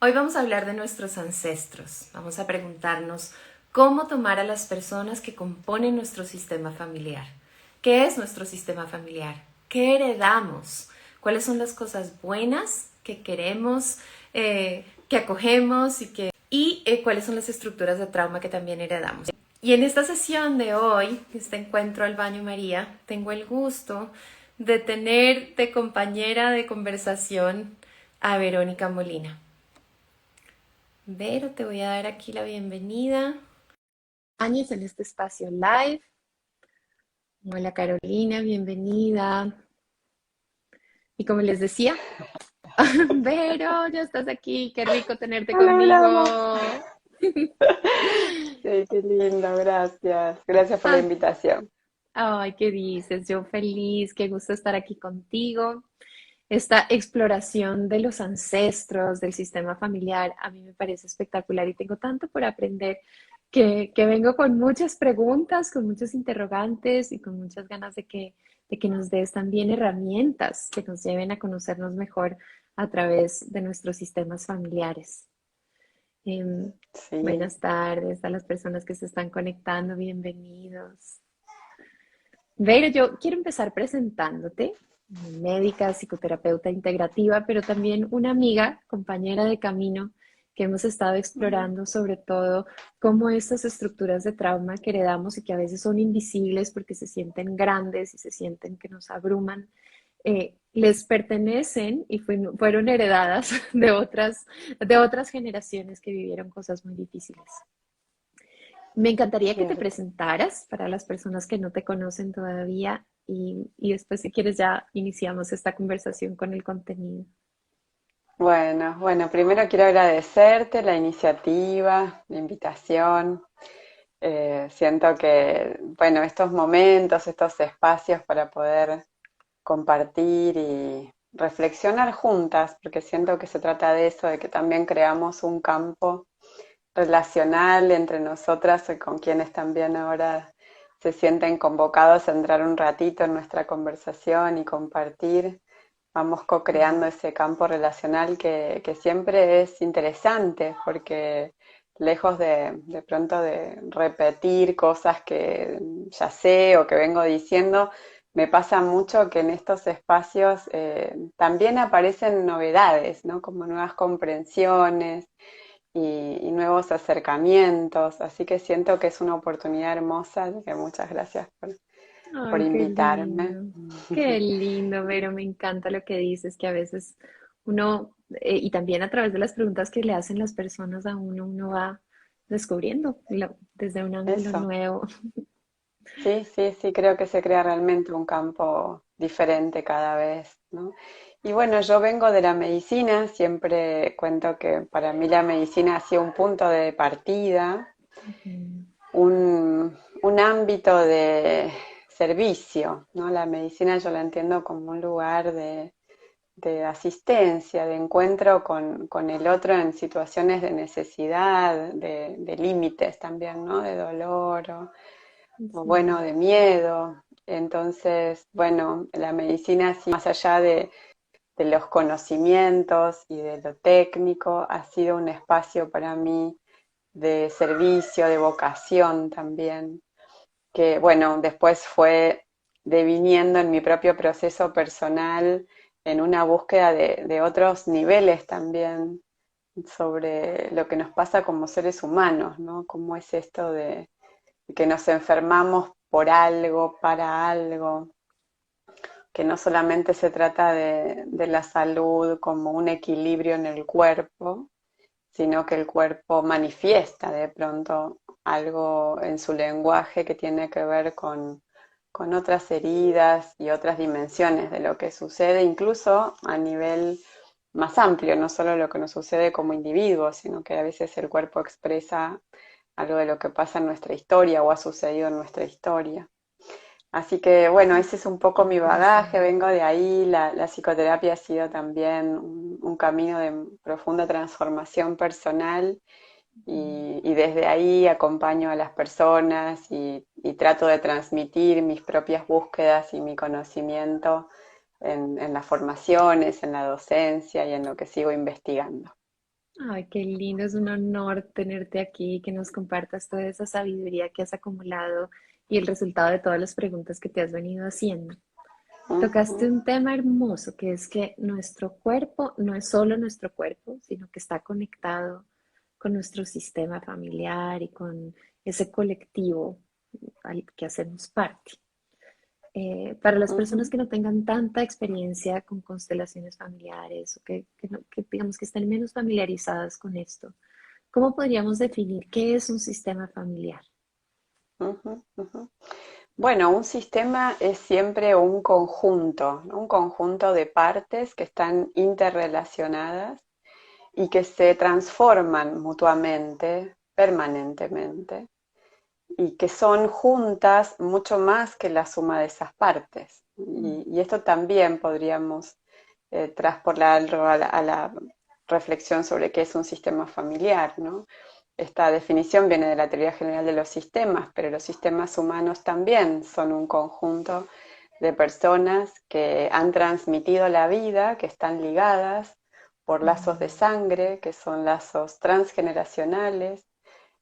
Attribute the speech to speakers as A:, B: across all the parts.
A: Hoy vamos a hablar de nuestros ancestros. Vamos a preguntarnos cómo tomar a las personas que componen nuestro sistema familiar. ¿Qué es nuestro sistema familiar? ¿Qué heredamos? ¿Cuáles son las cosas buenas que queremos, que acogemos y cuáles son las estructuras de trauma que también heredamos? Y en esta sesión de hoy, este encuentro al baño María, tengo el gusto de tener de compañera de conversación a Verónica Molina. Vero, te voy a dar aquí la bienvenida. Años en este espacio live. Hola Carolina, bienvenida. Y como les decía, Vero, ya estás aquí, qué rico tenerte
B: Lo logramos.
A: conmigo.
B: Sí, qué lindo, gracias. Gracias por la
A: Ah,
B: invitación.
A: ay, ¿qué dices? Yo feliz, qué gusto estar aquí contigo. Esta exploración de los ancestros, del sistema familiar, a mí me parece espectacular y tengo tanto por aprender que vengo con muchas preguntas, con muchos interrogantes y con muchas ganas de que nos des también herramientas que nos lleven a conocernos mejor a través de nuestros sistemas familiares. Em,
B: Sí.
A: Buenas tardes a las personas que se están conectando, bienvenidos. Vero, yo quiero empezar presentándote, médica, psicoterapeuta integrativa, pero también una amiga, compañera de camino, que hemos estado
B: Mm.
A: explorando sobre todo cómo estas estructuras de trauma que heredamos y que a veces son invisibles porque se sienten grandes y se sienten que nos abruman, les pertenecen y fueron heredadas de otras generaciones que vivieron cosas muy difíciles. Me encantaría que te
B: Cierto.
A: presentaras para las personas que no te conocen todavía y después, si quieres, ya iniciamos esta conversación con el contenido.
B: Bueno, primero quiero agradecerte la iniciativa, la invitación. Siento que, bueno, estos momentos, estos espacios para poder compartir y reflexionar juntas, porque siento que se trata de eso, de que también creamos un campo relacional entre nosotras y con quienes también ahora se sienten convocados a entrar un ratito en nuestra conversación y compartir. Vamos co-creando ese campo relacional que siempre es interesante porque lejos de pronto de repetir cosas que ya sé o que vengo diciendo, me pasa mucho que en estos espacios también aparecen novedades, ¿no? Como nuevas comprensiones, y nuevos acercamientos, así que siento que es una oportunidad hermosa, así que muchas gracias por
A: Ay, qué
B: invitarme.
A: lindo. Qué lindo, Vero. Me encanta lo que dices, que a veces uno, y también a través de las preguntas que le hacen las personas a uno, uno va descubriendo desde un ángulo
B: Eso,
A: nuevo.
B: sí, creo que se crea realmente un campo diferente cada vez, ¿no? Y bueno, yo vengo de la medicina, siempre cuento que para mí la medicina ha sido un punto de partida,
A: Ujú.
B: un ámbito de servicio, ¿no? La medicina yo la entiendo como un lugar de asistencia, de encuentro con el otro en situaciones de necesidad, de límites también, ¿no? De dolor o bueno,
A: Sí.
B: de miedo. Entonces, bueno, la medicina, sí, más allá de los conocimientos y de lo técnico, ha sido un espacio para mí de servicio, de vocación también, que bueno, después fue deviniendo en mi propio proceso personal en una búsqueda de otros niveles también sobre lo que nos pasa como seres humanos, ¿no? Cómo es esto de que nos enfermamos por algo, para algo, que no solamente se trata de la salud como un equilibrio en el cuerpo, sino que el cuerpo manifiesta de pronto algo en su lenguaje que tiene que ver con otras heridas y otras dimensiones de lo que sucede, incluso a nivel más amplio, no solo lo que nos sucede como individuos, sino que a veces el cuerpo expresa algo de lo que pasa en nuestra historia o ha sucedido en nuestra historia. Así que bueno, ese es un
A: Qué
B: poco mi bagaje,
A: interesante.
B: vengo de ahí, la psicoterapia ha sido también un camino de profunda transformación personal y desde ahí acompaño a las personas y trato de transmitir mis propias búsquedas y mi conocimiento en las formaciones, en la docencia y en lo que sigo investigando.
A: Ay, qué lindo, es un honor tenerte aquí, que nos compartas toda esa sabiduría que has acumulado y el resultado de todas las preguntas que te has venido haciendo. Tocaste
B: Ujú,
A: un tema hermoso, que es que nuestro cuerpo no es solo nuestro cuerpo, sino que está conectado con nuestro sistema familiar y con ese colectivo al que hacemos parte. Para las personas
B: ujú.
A: que no tengan tanta experiencia con constelaciones familiares o que digamos que estén menos familiarizadas con esto, ¿cómo podríamos definir qué es un sistema familiar?
B: Ujú, ujú. Bueno, un sistema es siempre un conjunto, ¿no? Un conjunto de partes que están interrelacionadas y que se transforman mutuamente, permanentemente, y que son juntas mucho más que la suma de esas partes. Y esto también podríamos traspolarlo a la reflexión sobre qué es un sistema familiar, ¿no? Esta definición viene de la teoría general de los sistemas, pero los sistemas humanos también son un conjunto de personas que han transmitido la vida, que están ligadas por lazos de sangre, que son lazos transgeneracionales,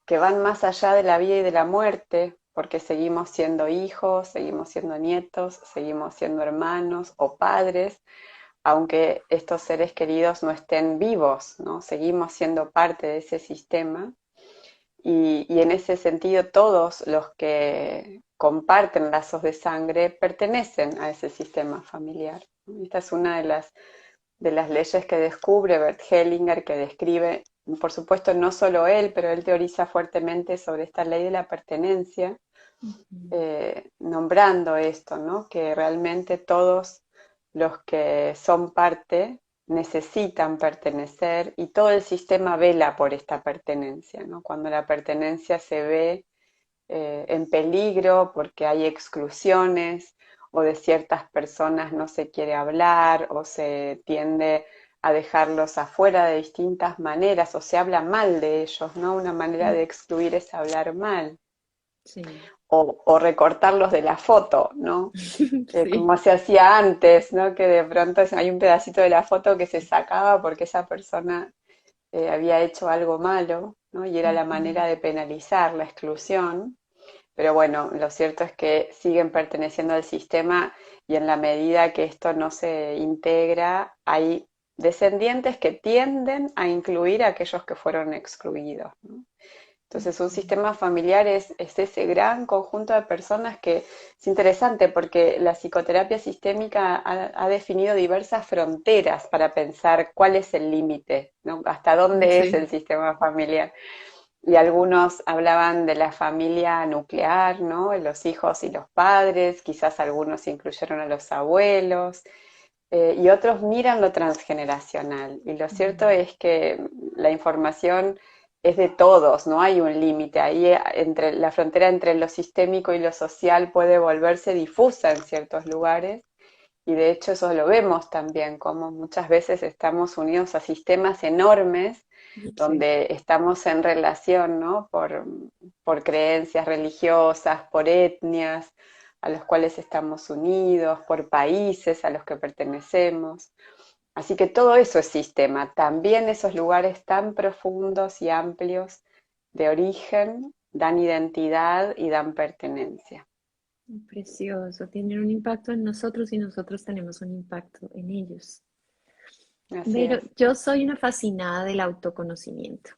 B: que van más allá de la vida y de la muerte, porque seguimos siendo hijos, seguimos siendo nietos, seguimos siendo hermanos o padres, aunque estos seres queridos no estén vivos, ¿no? Seguimos siendo parte de ese sistema y en ese sentido todos los que comparten lazos de sangre pertenecen a ese sistema familiar. Esta es una de las leyes que descubre Bert Hellinger, que describe, por supuesto no solo él, pero él teoriza fuertemente sobre esta ley de la pertenencia, nombrando esto, ¿no? Que realmente todos los que son parte necesitan pertenecer y todo el sistema vela por esta pertenencia, ¿no? Cuando la pertenencia se ve en peligro porque hay exclusiones o de ciertas personas no se quiere hablar o se tiende a dejarlos afuera de distintas maneras o se habla mal de ellos, ¿no? Una manera de excluir es hablar mal
A: Sí,
B: o recortarlos de la foto, ¿no?
A: sí.
B: Como se hacía antes, ¿no? Que de pronto hay un pedacito de la foto que se sacaba porque esa persona había hecho algo malo, ¿no? Y era la manera de penalizar la exclusión. Pero bueno, lo cierto es que siguen perteneciendo al sistema y en la medida que esto no se integra, hay descendientes que tienden a incluir a aquellos que fueron excluidos, ¿no? Entonces, un sistema familiar es ese gran conjunto de personas que es interesante porque la psicoterapia sistémica ha definido diversas fronteras para pensar cuál es el límite, ¿no? Hasta dónde es el
A: Sí.
B: sistema familiar. Y algunos hablaban de la familia nuclear, ¿no? Los hijos y los padres, quizás algunos incluyeron a los abuelos, y otros miran lo transgeneracional. Y lo cierto es que la información es de todos, no hay un límite. Ahí entre la frontera entre lo sistémico y lo social puede volverse difusa en ciertos lugares. Y de hecho eso lo vemos también, como muchas veces estamos unidos a sistemas enormes
A: Sí.
B: donde estamos en relación, ¿no? Por creencias religiosas, por etnias a los cuales estamos unidos, por países a los que pertenecemos. Así que todo eso es sistema, también esos lugares tan profundos y amplios de origen dan identidad y dan pertenencia.
A: Precioso, tienen un impacto en nosotros y nosotros tenemos un impacto en ellos.
B: Así
A: Pero
B: es.
A: yo soy una fascinada del autoconocimiento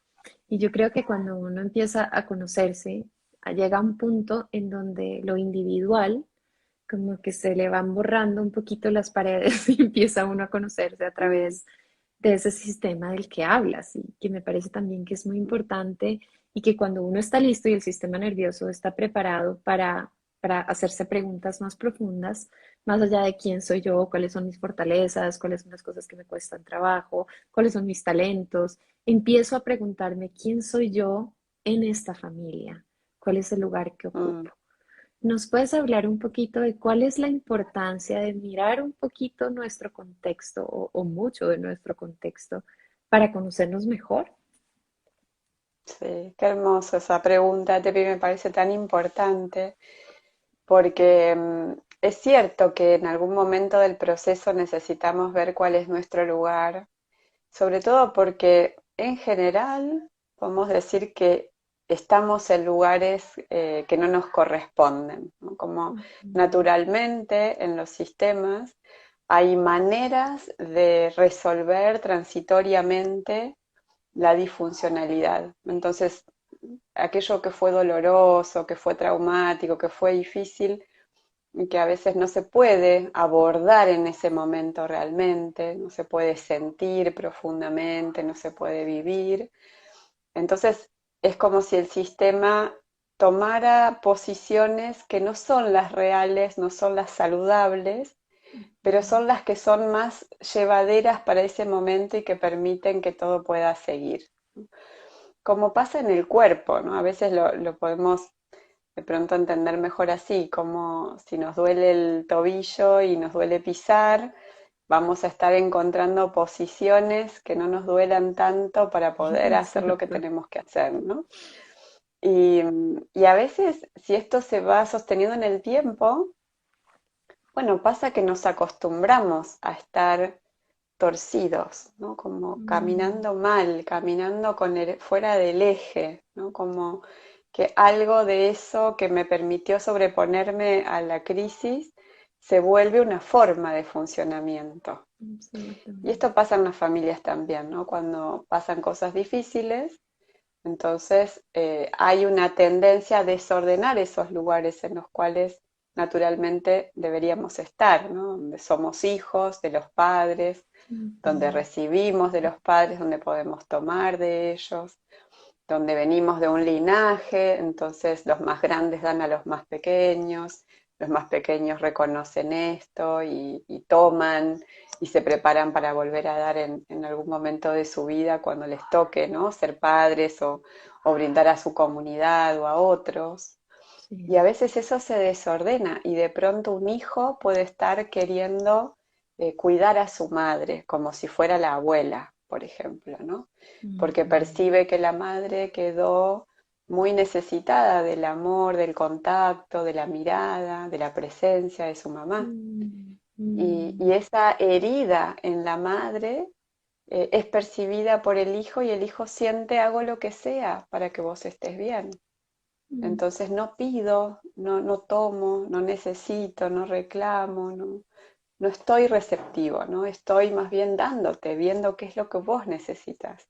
A: y yo creo que cuando uno empieza a conocerse, llega un punto en donde lo individual, como que se le van borrando un poquito las paredes y empieza uno a conocerse a
B: Mm,
A: través de ese sistema del que hablas y que me parece también que es muy importante y que cuando uno está listo y el sistema nervioso está preparado para hacerse preguntas más profundas, más allá de quién soy yo, cuáles son mis fortalezas, cuáles son las cosas que me cuestan trabajo, cuáles son mis talentos, empiezo a preguntarme quién soy yo en esta familia, cuál es el lugar que
B: mm.
A: ocupo. ¿Nos puedes hablar un poquito de cuál es la importancia de mirar un poquito nuestro contexto o mucho de nuestro contexto para conocernos mejor?
B: Sí, qué hermoso esa pregunta, Tepi, me parece tan importante porque es cierto que en algún momento del proceso necesitamos ver cuál es nuestro lugar, sobre todo porque en general, podemos decir que estamos en lugares que no nos corresponden, ¿no? Como naturalmente en los sistemas hay maneras de resolver transitoriamente la disfuncionalidad. Entonces, aquello que fue doloroso, que fue traumático, que fue difícil, y que a veces no se puede abordar en ese momento realmente, no se puede sentir profundamente, no se puede vivir. Entonces es como si el sistema tomara posiciones que no son las reales, no son las saludables, pero son las que son más llevaderas para ese momento y que permiten que todo pueda seguir. Como pasa en el cuerpo, ¿no? A veces lo podemos de pronto entender mejor así, como si nos duele el tobillo y nos duele pisar, vamos a estar encontrando posiciones que no nos duelan tanto para poder hacer lo que
A: Exacto.
B: tenemos que hacer, ¿no? Y, y a veces, si esto se va sosteniendo en el tiempo, bueno, pasa que nos acostumbramos a estar torcidos, ¿no? Como
A: Mm,
B: caminando mal, caminando fuera del eje, ¿no? Como que algo de eso que me permitió sobreponerme a la crisis se vuelve una forma de funcionamiento. Y
A: absolutamente.
B: esto pasa en las familias también, ¿no? Cuando pasan cosas difíciles, entonces hay una tendencia a desordenar esos lugares en los cuales naturalmente deberíamos estar, ¿no? Donde somos hijos de los padres, donde
A: Ujú.
B: recibimos de los padres, donde podemos tomar de ellos, donde venimos de un linaje, entonces los más grandes dan a los más pequeños reconocen esto y toman y se preparan para volver a dar en algún momento de su vida cuando les toque, ¿no? Ser padres o brindar a su comunidad o a otros. Y
A: Sí.
B: a veces eso se desordena y de pronto un hijo puede estar queriendo cuidar a su madre como si fuera la abuela, por ejemplo, ¿no? Porque
A: Ujú.
B: percibe que la madre quedó muy necesitada del amor, del contacto, de la mirada, de la presencia de su mamá.
A: Mm,
B: Y
A: mm,
B: esa herida en la madre es percibida por el hijo y el hijo siente hago lo que sea para que vos estés bien.
A: mm.
B: Entonces no pido, no tomo, no necesito, no reclamo, no estoy receptivo, ¿no? Estoy más bien dándote, viendo qué es lo que vos necesitas.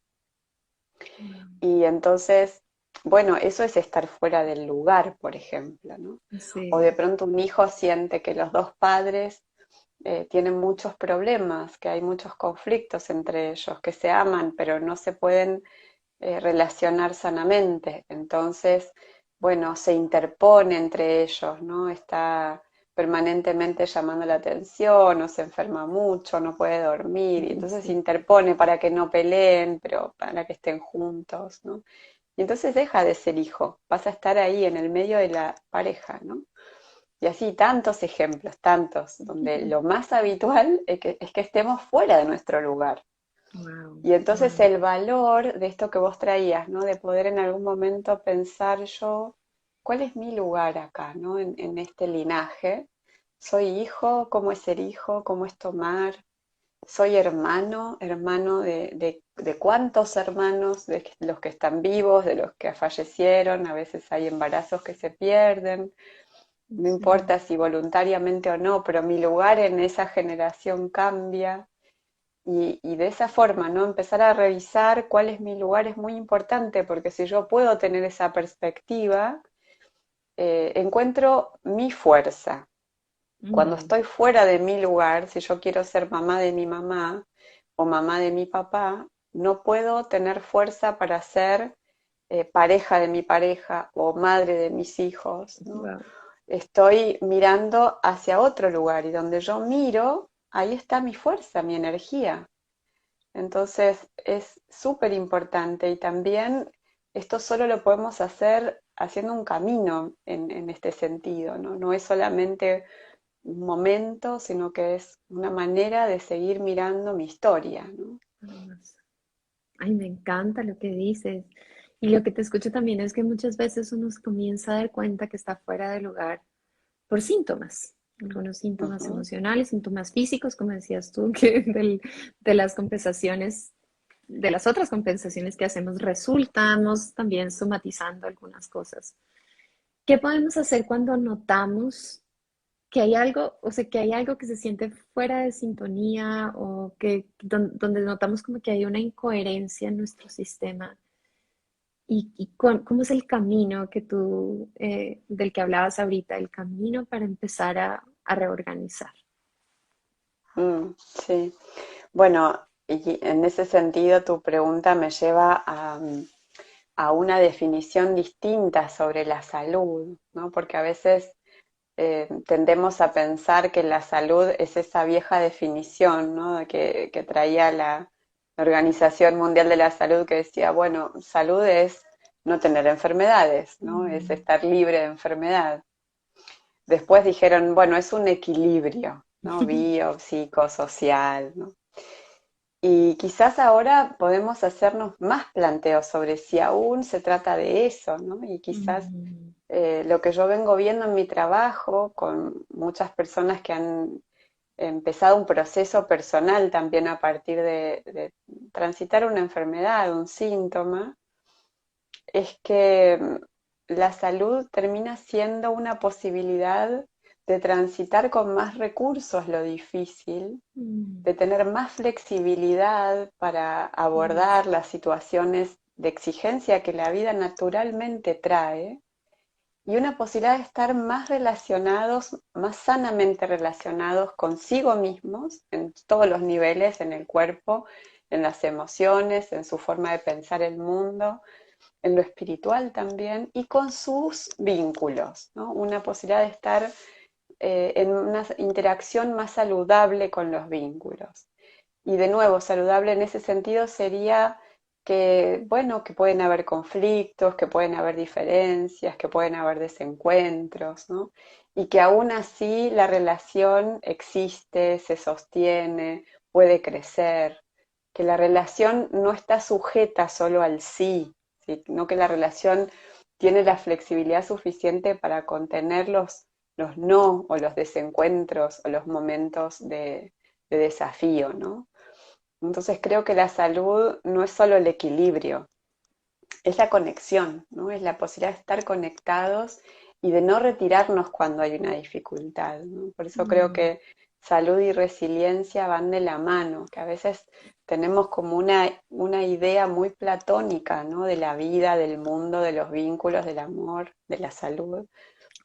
B: Y entonces, bueno, eso es estar fuera del lugar, por ejemplo, ¿no? O de
A: Sí.
B: pronto un hijo siente que los dos padres tienen muchos problemas, que hay muchos conflictos entre ellos, que se aman, pero no se pueden relacionar sanamente. Entonces, bueno, se interpone entre ellos, ¿no? Está permanentemente llamando la atención, o se enferma mucho, no puede dormir, y entonces se
A: Sí.
B: interpone para que no peleen, pero para que estén juntos, ¿no? Y entonces deja de ser hijo, vas a estar ahí en el medio de la pareja, ¿no? Y así tantos ejemplos, tantos, donde lo más habitual es que estemos fuera de nuestro lugar.
A: Wow,
B: Y entonces
A: wow.
B: el valor de esto que vos traías, ¿no? De poder en algún momento pensar yo, ¿cuál es mi lugar acá, ¿no? En este linaje. ¿Soy hijo? ¿Cómo es ser hijo? ¿Cómo es tomar? ¿Soy hermano? ¿Hermano de cuántos hermanos? De los que están vivos, de los que fallecieron. A veces hay embarazos que se pierden. No
A: Sí.
B: importa si voluntariamente o no, pero mi lugar en esa generación cambia. Y de esa forma, ¿no? Empezar a revisar cuál es mi lugar es muy importante, porque si yo puedo tener esa perspectiva, encuentro mi fuerza. Cuando
A: Mm,
B: estoy fuera de mi lugar, si yo quiero ser mamá de mi mamá o mamá de mi papá, no puedo tener fuerza para ser pareja de mi pareja o madre de mis hijos, ¿no?
A: wow.
B: Estoy mirando hacia otro lugar y donde yo miro, ahí está mi fuerza, mi energía. Entonces es súper importante y también esto solo lo podemos hacer haciendo un camino en este sentido, ¿no? No es solamente un momento, sino que es una manera de seguir mirando mi historia, ¿no?
A: Además. Ay, me encanta lo que dices. Y lo que te escucho también es que muchas veces uno se comienza a dar cuenta que está fuera de lugar por síntomas, algunos síntomas
B: Ujú.
A: emocionales, síntomas físicos, como decías tú, que de las conversaciones de las otras compensaciones que hacemos resultamos también somatizando algunas cosas. ¿Qué podemos hacer cuando notamos que hay algo, o sea, que hay algo que se siente fuera de sintonía o que donde notamos como que hay una incoherencia en nuestro sistema? ¿Cómo es el camino que tú, del que hablabas ahorita, el camino para empezar a reorganizar?
B: Sí. Bueno, y en ese sentido tu pregunta me lleva a una definición distinta sobre la salud, ¿no? Porque a veces tendemos a pensar que la salud es esa vieja definición, ¿no? Que traía la Organización Mundial de la Salud, que decía, bueno, salud es no tener enfermedades, ¿no? Es
A: Mm.
B: estar libre de enfermedad. Después dijeron, bueno, es un equilibrio, ¿no? Bio, psicosocial, ¿no? Y quizás ahora podemos hacernos más planteos sobre si aún se trata de eso, ¿no? Y quizás
A: Mm.
B: lo que yo vengo viendo en mi trabajo con muchas personas que han empezado un proceso personal también a partir de transitar una enfermedad, un síntoma, es que la salud termina siendo una posibilidad de transitar con más recursos lo difícil,
A: Mm.
B: de tener más flexibilidad para abordar las situaciones de exigencia que la vida naturalmente trae y una posibilidad de estar más relacionados, más sanamente relacionados consigo mismos en todos los niveles, en el cuerpo, en las emociones, en su forma de pensar el mundo, en lo espiritual también, y con sus vínculos, ¿no? Una posibilidad de estar en una interacción más saludable con los vínculos. Y de nuevo, saludable en ese sentido sería que, bueno, que pueden haber conflictos, que pueden haber diferencias, que pueden haber desencuentros, ¿no? Y que aún así la relación existe, se sostiene, puede crecer, que la relación no está sujeta solo al sí, sino que la relación tiene la flexibilidad suficiente para contener los no o los desencuentros o los momentos de desafío, ¿no? Entonces creo que la salud no es solo el equilibrio, es la conexión, ¿no? Es la posibilidad de estar conectados y de no retirarnos cuando hay una dificultad, ¿no? Por eso creo
A: Mm.
B: que salud y resiliencia van de la mano, que a veces tenemos como una idea muy platónica, ¿no? De la vida, del mundo, de los vínculos, del amor, de la salud.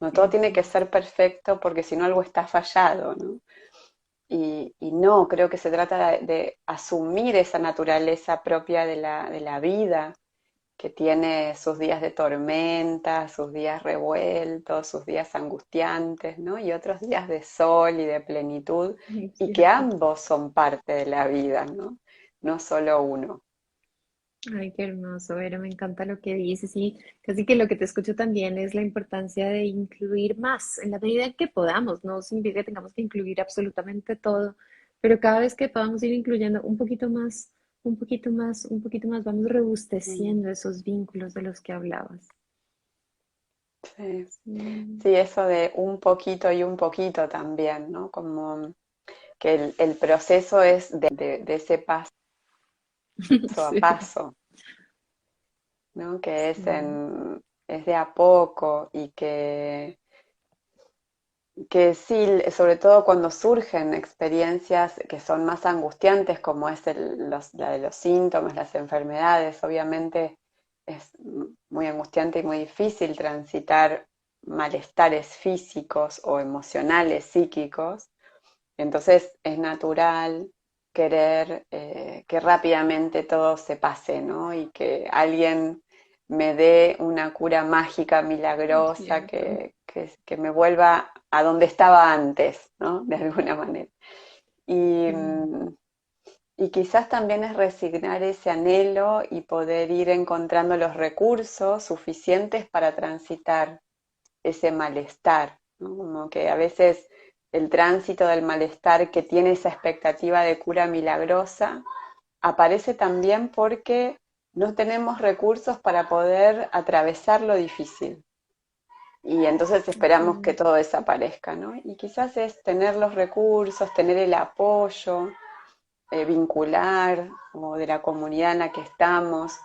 B: No todo tiene
A: Ujú.
B: que ser perfecto porque si no algo está fallado, ¿no? Y no, creo que se trata de asumir esa naturaleza propia de la vida, que tiene sus días de tormenta, sus días revueltos, sus días angustiantes, ¿no? Y otros días de sol y de plenitud,
A: Es
B: y que
A: cierto.
B: ambos son parte de la vida, ¿no? No solo uno.
A: Ay, qué hermoso, Vera, me encanta lo que dices y casi que lo que te escucho también es la importancia de incluir más en la medida en que podamos, no significa que tengamos que incluir absolutamente todo, pero cada vez que podamos ir incluyendo un poquito más, un poquito más, un poquito más, vamos
B: Mm,
A: robusteciendo esos vínculos de los que hablabas.
B: sí.
A: Sí,
B: Sí, eso de un poquito y un poquito también, ¿no? Como que el proceso es de ese paso a
A: sí,
B: paso, ¿no? Que
A: sí,
B: es de a poco y que sí, sobre todo cuando surgen experiencias que son más angustiantes, como es la de los síntomas, las enfermedades, obviamente es muy angustiante y muy difícil transitar malestares físicos o emocionales, psíquicos. Entonces es natural querer que rápidamente todo se pase, ¿no? Y que alguien me dé una cura mágica,
A: es
B: milagrosa,
A: cierto.
B: que me vuelva a donde estaba antes, ¿no? De alguna manera. Y,
A: Mm.
B: y quizás también es resignar ese anhelo y poder ir encontrando los recursos suficientes para transitar ese malestar, ¿no? Como que a veces el tránsito del malestar que tiene esa expectativa de cura milagrosa aparece también porque no tenemos recursos para poder atravesar lo difícil. Y entonces
A: Así
B: esperamos que
A: es.
B: todo desaparezca, ¿no? Y quizás es tener los recursos, tener el apoyo, vincular o de la comunidad en la que estamos,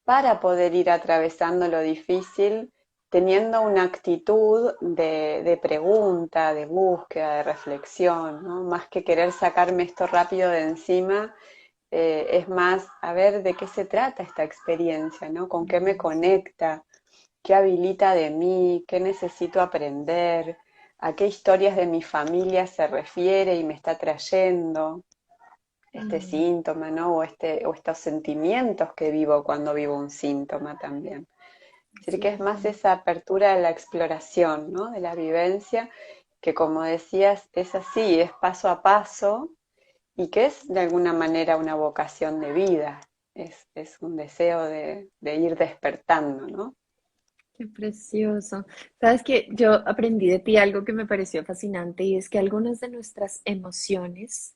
B: para poder ir atravesando lo difícil, teniendo una actitud de pregunta, de búsqueda, de reflexión, ¿no? Más que querer sacarme esto rápido de encima, es más, a ver de qué se trata esta experiencia, ¿no? Con qué me conecta, qué habilita de mí, qué necesito aprender, a qué historias de mi familia se refiere y me está trayendo este
A: Mm,
B: síntoma, ¿no? O estos sentimientos que vivo cuando vivo un síntoma también. Es decir, que es
A: cierto.
B: más esa apertura de la exploración, ¿no? De la vivencia, que como decías, es así, es paso a paso y que es de alguna manera una vocación de vida, es un deseo de ir despertando, ¿no?
A: Qué precioso. Sabes que yo aprendí de ti algo que me pareció fascinante y es que algunas de nuestras emociones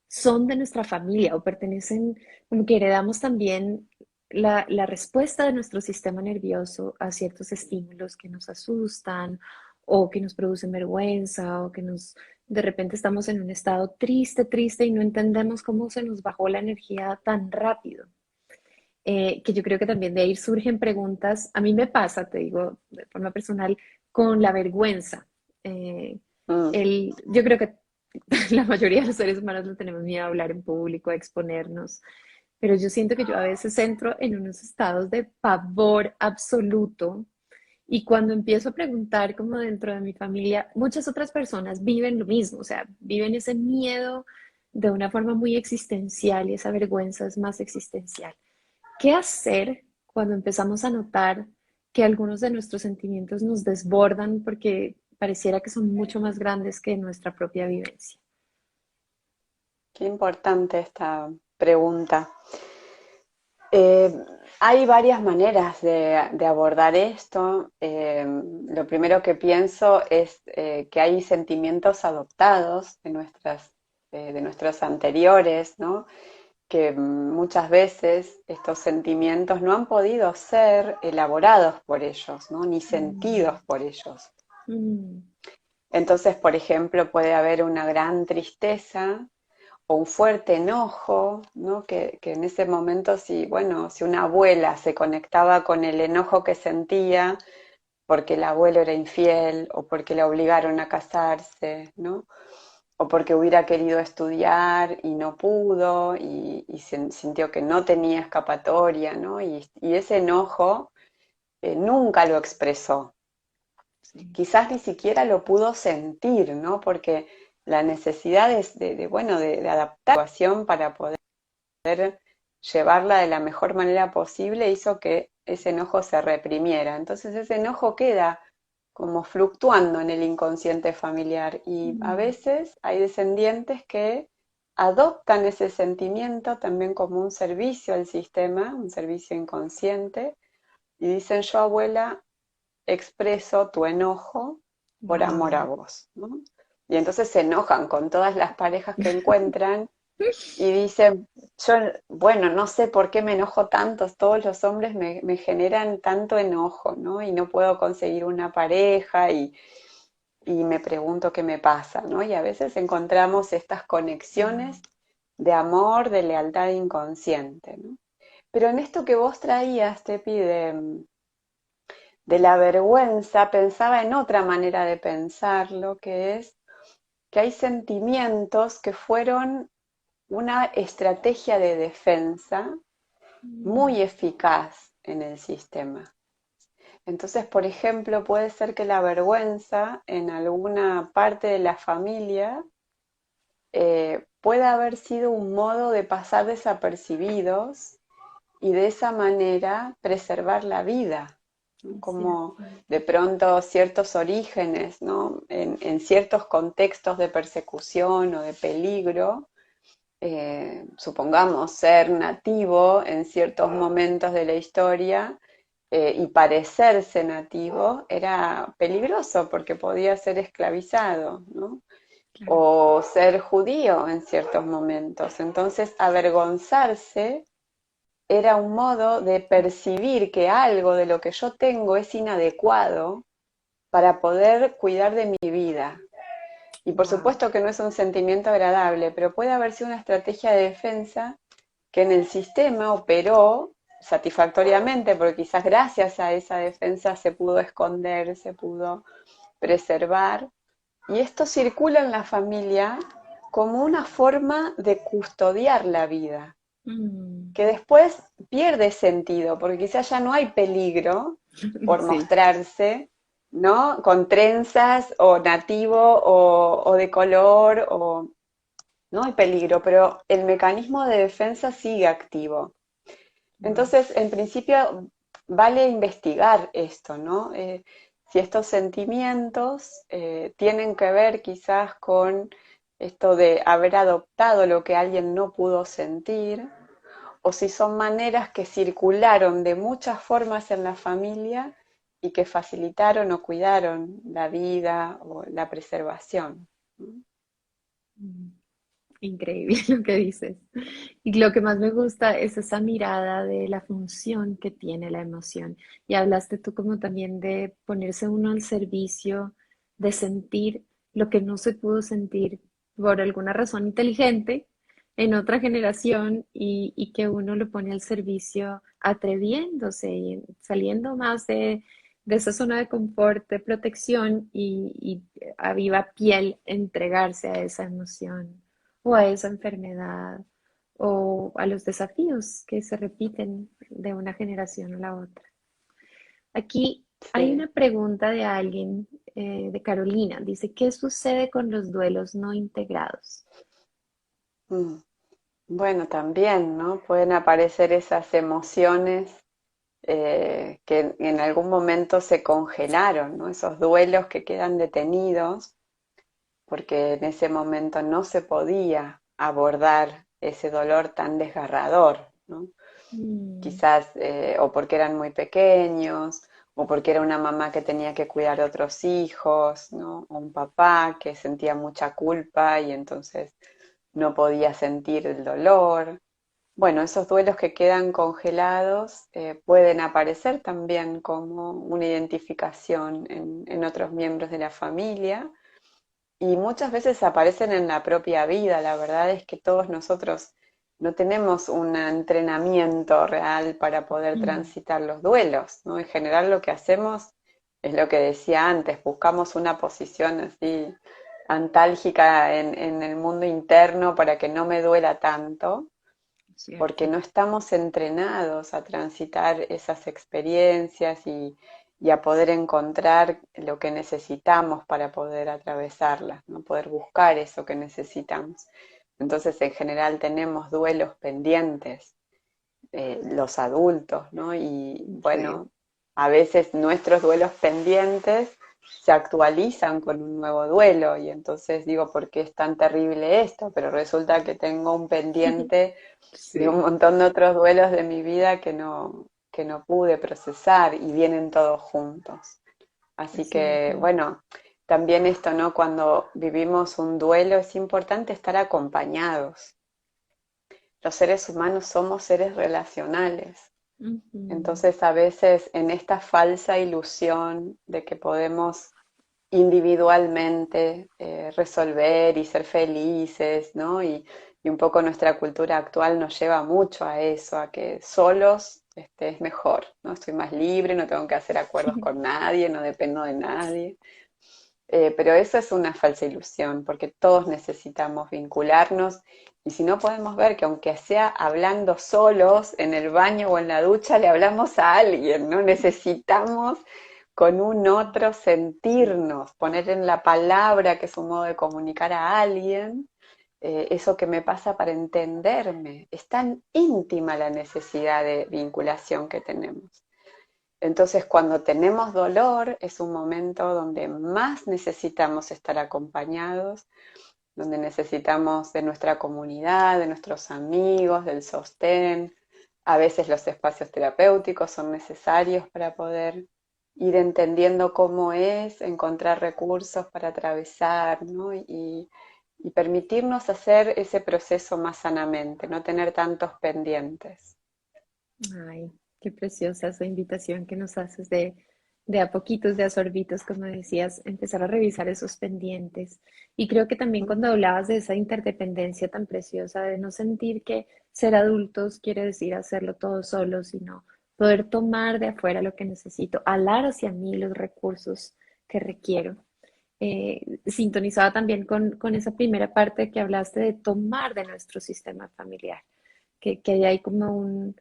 A: son de nuestra familia o pertenecen, como que heredamos también la respuesta de nuestro sistema nervioso a ciertos estímulos que nos asustan o que nos producen vergüenza o que nos, de repente estamos en un estado triste, triste y no entendemos cómo se nos bajó la energía tan rápido. Que yo creo que también de ahí surgen preguntas. A mí me pasa, te digo, de forma personal, con la vergüenza. Eh,
B: Mm.
A: yo creo que la mayoría de los seres humanos no tenemos miedo a hablar en público, a exponernos, pero yo siento que yo a veces entro en unos estados de pavor absoluto y cuando empiezo a preguntar como dentro de mi familia, muchas otras personas viven lo mismo, o sea, viven ese miedo de una forma muy existencial y esa vergüenza es más existencial. ¿Qué hacer cuando empezamos a notar que algunos de nuestros sentimientos nos desbordan porque pareciera que son mucho más grandes que nuestra propia vivencia?
B: Qué importante esta pregunta. Eh, Hay varias maneras de abordar esto. Lo primero que pienso es que hay sentimientos adoptados de nuestros anteriores, ¿no? Que muchas veces estos sentimientos no han podido ser elaborados por ellos, ¿no? Ni
A: Mm,
B: sentidos por ellos.
A: mm,
B: Entonces, por ejemplo, puede haber una gran tristeza o un fuerte enojo, ¿no? Que en ese momento, si, bueno, si una abuela se conectaba con el enojo que sentía porque el abuelo era infiel o porque le obligaron a casarse, ¿no? O porque hubiera querido estudiar y no pudo y sintió que no tenía escapatoria, ¿no? Y ese enojo nunca lo expresó,
A: sí.
B: quizás ni siquiera lo pudo sentir, ¿no? Porque la necesidad bueno, de adaptar la situación para poder llevarla de la mejor manera posible hizo que ese enojo se reprimiera. Entonces ese enojo queda como fluctuando en el inconsciente familiar y a
A: Mm,
B: veces hay descendientes que adoptan ese sentimiento también como un servicio al sistema, un servicio inconsciente, y dicen: yo, abuela, expreso tu enojo por amor a
A: wow.
B: vos, ¿no? Y entonces se enojan con todas las parejas que encuentran y dicen: yo, bueno, no sé por qué me enojo tanto, todos los hombres me generan tanto enojo, ¿no? Y no puedo conseguir una pareja y me pregunto qué me pasa, ¿no? Y a veces encontramos estas
A: Wow.
B: conexiones de amor, de lealtad inconsciente, ¿no? Pero en esto que vos traías, Tepi, de la vergüenza, pensaba en otra manera de pensarlo, que es que hay sentimientos que fueron una estrategia de defensa
A: Mm,
B: muy eficaz en el sistema. Entonces, por ejemplo, puede ser que la vergüenza en alguna parte de la familia pueda haber sido un modo de pasar desapercibidos y de esa manera preservar la vida, ¿no?
A: es
B: Como
A: cierto.
B: de pronto ciertos orígenes, ¿no? En ciertos contextos de persecución o de peligro, supongamos ser nativo en ciertos momentos de la historia y parecerse nativo era peligroso porque podía ser esclavizado, ¿no?
A: Claro.
B: O ser judío en ciertos momentos. Entonces, avergonzarse era un modo de percibir que algo de lo que yo tengo es inadecuado para poder cuidar de mi vida. Y por
A: Wow.
B: supuesto que no es un sentimiento agradable, pero puede haber sido una estrategia de defensa que en el sistema operó satisfactoriamente, porque quizás gracias a esa defensa se pudo esconder, se pudo preservar. Y esto circula en la familia como una forma de custodiar la vida,
A: Mm.
B: que después pierde sentido, porque quizás ya no hay peligro por
A: Sí.
B: mostrarse, ¿no? Con trenzas o nativo o de color, o no hay peligro, pero el mecanismo de defensa sigue activo.
A: Wow.
B: Entonces, en principio, vale investigar esto, ¿no? Si estos sentimientos tienen que ver quizás con esto de haber adoptado lo que alguien no pudo sentir, o si son maneras que circularon de muchas formas en la familia y que facilitaron o cuidaron la vida o la preservación.
A: Mm. Increíble lo que dices. Y lo que más me gusta es esa mirada de la función que tiene la emoción. Y hablaste tú como también de ponerse uno al servicio, de sentir lo que no se pudo sentir por alguna razón inteligente en otra generación y que uno lo pone al servicio atreviéndose y saliendo más de esa zona de confort, de protección y a viva piel entregarse a esa emoción o a esa enfermedad o a los desafíos que se repiten de una generación a la otra. Aquí hay
B: Sí.
A: una pregunta de alguien, de Carolina. Dice, ¿qué sucede con los duelos no integrados?
B: Mm. Bueno, también, ¿no? Pueden aparecer esas emociones que en algún momento se congelaron, ¿no? Esos duelos que quedan detenidos porque en ese momento no se podía abordar ese dolor tan desgarrador, ¿no?
A: Mm,
B: Quizás o porque eran muy pequeños, o porque era una mamá que tenía que cuidar de otros hijos, ¿no? O un papá que sentía mucha culpa y entonces no podía sentir el dolor. Bueno, esos duelos que quedan congelados pueden aparecer también como una identificación en otros miembros de la familia y muchas veces aparecen en la propia vida. La verdad es que todos nosotros no tenemos un entrenamiento real para poder
A: mm,
B: transitar los duelos, ¿no? En general lo que hacemos es lo que decía antes, buscamos una posición así antálgica en el mundo interno para que no me duela tanto, porque
A: cierto.
B: no estamos entrenados a transitar esas experiencias y a poder encontrar lo que necesitamos para poder atravesarlas, ¿no? Poder buscar eso que necesitamos. Entonces, en general tenemos duelos pendientes, los adultos, ¿no? Y
A: Sí.
B: bueno, a veces nuestros duelos pendientes se actualizan con un nuevo duelo y entonces digo, ¿por qué es tan terrible esto? Pero resulta que tengo un pendiente de un
A: Sí,
B: montón de otros duelos de mi vida que no pude procesar y vienen todos juntos.
A: es
B: Así que,
A: cierto.
B: bueno, también esto, ¿no? Cuando vivimos un duelo es importante estar acompañados. Los seres humanos somos seres relacionales.
A: Ujú.
B: Entonces, a veces en esta falsa ilusión de que podemos individualmente resolver y ser felices, ¿no? Y un poco nuestra cultura actual nos lleva mucho a eso, a que solos es mejor, ¿no? Estoy más libre, no tengo que hacer acuerdos con nadie, no dependo de nadie. Pero eso es una falsa ilusión, porque todos necesitamos vincularnos y si no podemos ver que aunque sea hablando solos en el baño o en la ducha, le hablamos a alguien, ¿no? Necesitamos con un otro sentirnos, poner en la palabra, que es un modo de comunicar a alguien, eso que me pasa para entenderme. Es tan íntima la necesidad de vinculación que tenemos. Entonces, cuando tenemos dolor, es un momento donde más necesitamos estar acompañados, donde necesitamos de nuestra comunidad, de nuestros amigos, del sostén. A veces los espacios terapéuticos son necesarios para poder ir entendiendo cómo es, encontrar recursos para atravesar, ¿no? Y permitirnos hacer ese proceso más sanamente, no tener tantos pendientes.
A: Ay, qué preciosa esa invitación que nos haces de de a poquitos, de a sorbitos, como decías, empezar a revisar esos pendientes. Y creo que también cuando hablabas de esa interdependencia tan preciosa, de no sentir que ser adultos quiere decir hacerlo todo solo, sino poder tomar de afuera lo que necesito, alar hacia mí los recursos que requiero. Sintonizaba también con esa primera parte que hablaste de tomar de nuestro sistema familiar, que ahí hay como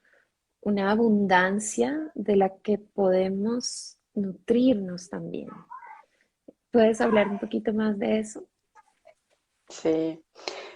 A: una abundancia de la que podemos nutrirnos también. ¿Puedes hablar un poquito más de eso?
B: Sí,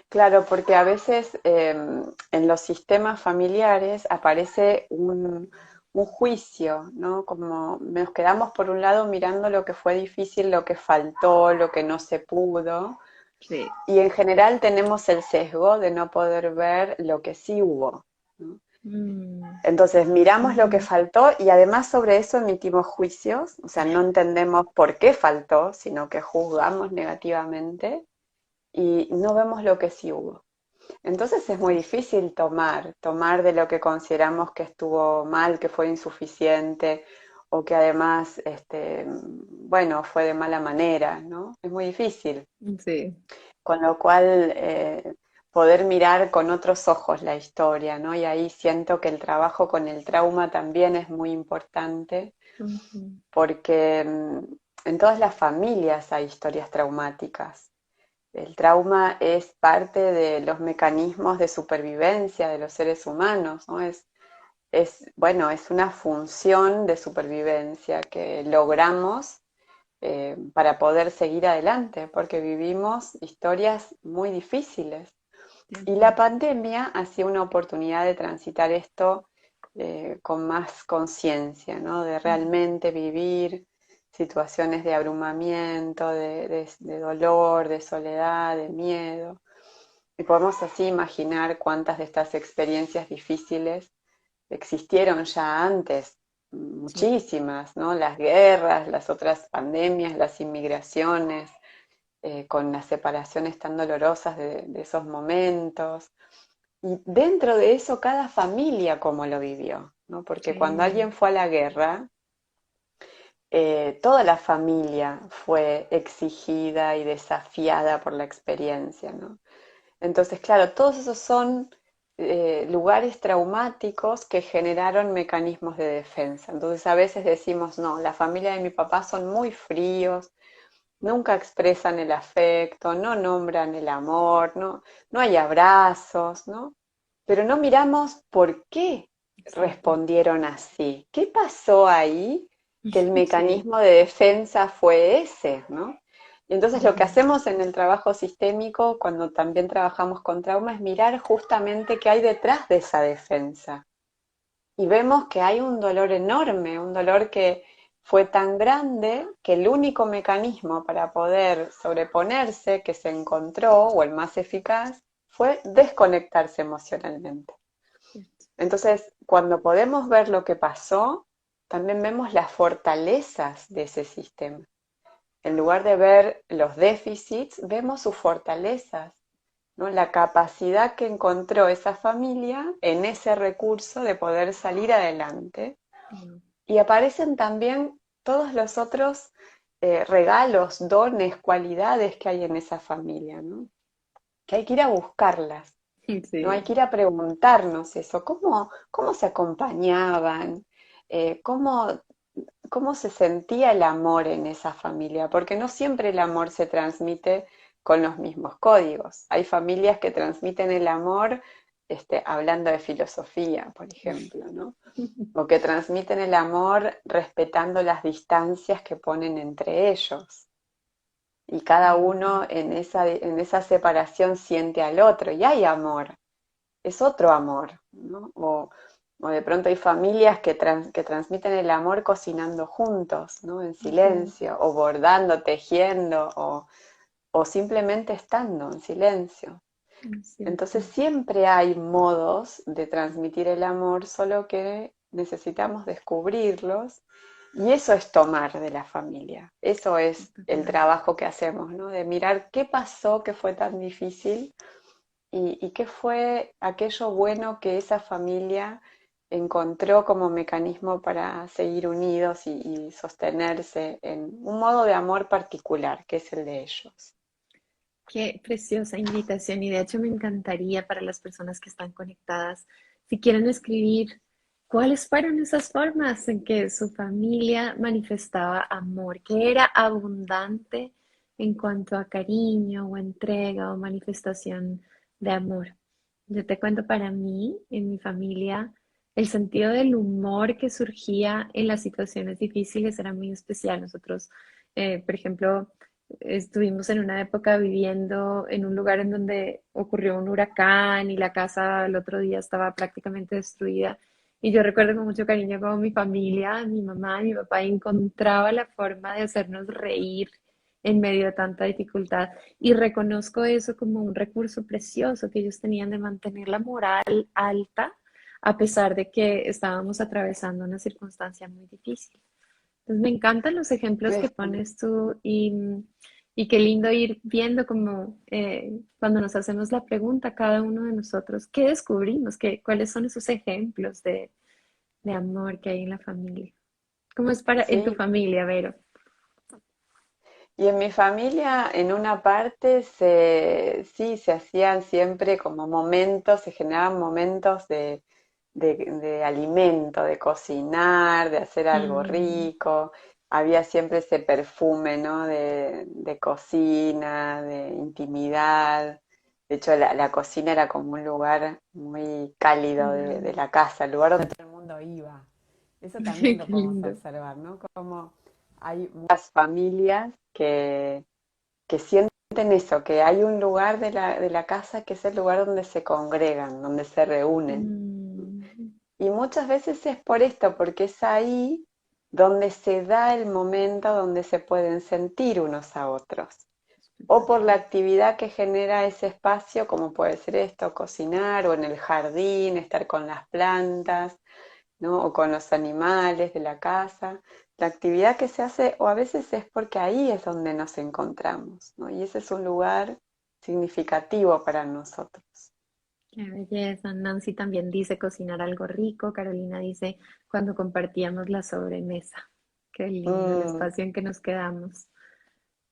B: claro, porque a veces en los sistemas familiares aparece un juicio, ¿no? Como nos quedamos por un lado mirando lo que fue difícil, lo que faltó, lo que no se pudo,
A: Sí.
B: y en general tenemos el sesgo de no poder ver lo que sí hubo, ¿no?
A: Mm,
B: Entonces miramos lo que faltó y además sobre eso emitimos juicios, o sea, no entendemos por qué faltó, sino que juzgamos negativamente y no vemos lo que sí hubo. Entonces es muy difícil tomar de lo que consideramos que estuvo mal, que fue insuficiente o que además, bueno, fue de mala manera, ¿no? Es muy difícil.
A: sí.
B: Con lo cual, poder mirar con otros ojos la historia, ¿no? Y ahí siento que el trabajo con el trauma también es muy importante
A: Ujú.
B: porque en todas las familias hay historias traumáticas. El trauma es parte de los mecanismos de supervivencia de los seres humanos, ¿no? Bueno, es una función de supervivencia que logramos para poder seguir adelante, porque vivimos historias muy difíciles. Y la pandemia ha sido una oportunidad de transitar esto con más conciencia, ¿no? De realmente vivir situaciones de abrumamiento, de dolor, de soledad, de miedo. Y podemos así imaginar cuántas de estas experiencias difíciles existieron ya antes,
A: Sí,
B: muchísimas, ¿no? Las guerras, las otras pandemias, las inmigraciones, con las separaciones tan dolorosas de esos momentos. Y dentro de eso, cada familia cómo lo vivió, ¿no? Porque cuando
A: sí,
B: alguien fue a la guerra, toda la familia fue exigida y desafiada por la experiencia, ¿no? Entonces, claro, todos esos son lugares traumáticos que generaron mecanismos de defensa. Entonces, a veces decimos, no, la familia de mi papá son muy fríos, nunca expresan el afecto, no nombran el amor, no hay abrazos, ¿no? Pero no miramos por qué
A: exacto.
B: respondieron así. ¿Qué pasó ahí que el
A: Sí.
B: mecanismo de defensa fue ese, ¿no? Y entonces lo que
A: Ujú.
B: hacemos en el trabajo sistémico, cuando también trabajamos con trauma, es mirar justamente qué hay detrás de esa defensa. Y vemos que hay un dolor enorme, un dolor que fue tan grande que el único mecanismo para poder sobreponerse que se encontró, o el más eficaz, fue desconectarse emocionalmente. Entonces, cuando podemos ver lo que pasó, también vemos las fortalezas de ese sistema. En lugar de ver los déficits, vemos sus fortalezas, ¿no? La capacidad que encontró esa familia en ese recurso de poder salir adelante.
A: Mm,
B: Y aparecen también todos los otros regalos, dones, cualidades que hay en esa familia, ¿no? Que hay que ir a buscarlas. No hay
A: sí.
B: que ir a preguntarnos eso, cómo se acompañaban, Eh, cómo, cómo se sentía el amor en esa familia, porque no siempre el amor se transmite con los mismos códigos. Hay familias que transmiten el amor hablando de filosofía, por ejemplo, ¿no? O que transmiten el amor respetando las distancias que ponen entre ellos. Y cada
A: Ujú.
B: uno en esa separación siente al otro y hay amor, es otro amor, ¿no? O de pronto hay familias que transmiten el amor cocinando juntos, ¿no? En
A: Ujú.
B: silencio, o bordando, tejiendo, o simplemente estando en silencio.
A: Es cierto.
B: Entonces siempre hay modos de transmitir el amor, solo que necesitamos descubrirlos y eso es tomar de la familia. Eso es el
A: Espectacular.
B: trabajo que hacemos, ¿no? De mirar qué pasó, qué fue tan difícil y qué fue aquello bueno que esa familia encontró como mecanismo para seguir unidos y sostenerse en un modo de amor particular, que es el de ellos.
A: Qué preciosa invitación y de hecho me encantaría para las personas que están conectadas, si quieren escribir, cuáles fueron esas formas en que su familia manifestaba amor, que era abundante en cuanto a cariño o entrega o manifestación de amor. Yo te cuento, para mí, en mi familia, el sentido del humor que surgía en las situaciones difíciles era muy especial. Nosotros, por ejemplo, estuvimos en una época viviendo en un lugar en donde ocurrió un huracán y la casa el otro día estaba prácticamente destruida. Y yo recuerdo con mucho cariño cómo mi familia, mi mamá y mi papá encontraba la forma de hacernos reír en medio de tanta dificultad. Y reconozco eso como un recurso precioso que ellos tenían de mantener la moral alta a pesar de que estábamos atravesando una circunstancia muy difícil. Pues me encantan los ejemplos que
B: Es-
A: pones tú y qué lindo ir viendo como cuando nos hacemos la pregunta cada uno de nosotros, ¿qué descubrimos? ¿Cuáles son esos ejemplos de amor que hay en la familia? ¿Cómo es en tu
B: sí,
A: familia, Vero?
B: y en mi familia, en una parte, sí, se hacían siempre como momentos, se generaban momentos de alimento, de cocinar, de hacer algo
A: Mm,
B: rico. Había siempre ese perfume, ¿no? De cocina, de intimidad. De hecho, la cocina era como un lugar muy cálido de
A: mm.
B: la casa, el lugar donde todo el mundo iba. Eso también
A: Qué
B: lo podemos
A: lindo.
B: observar, ¿no? Como hay muchas familias que sienten eso, que hay un lugar de la casa que es el lugar donde se congregan, donde se reúnen.
A: Mm,
B: Y muchas veces es por esto, porque es ahí donde se da el momento donde se pueden sentir unos a otros. O por la
A: espectacular.
B: actividad que genera ese espacio, como puede ser esto, cocinar, o en el jardín, estar con las plantas, ¿no? O con los animales de la casa. La actividad que se hace, o a veces es porque ahí es donde nos encontramos, ¿no? Y ese es un lugar significativo para nosotros.
A: Qué belleza. Nancy también dice cocinar algo rico. Carolina dice cuando compartíamos la sobremesa. Qué lindo el
B: Mm,
A: espacio en que nos quedamos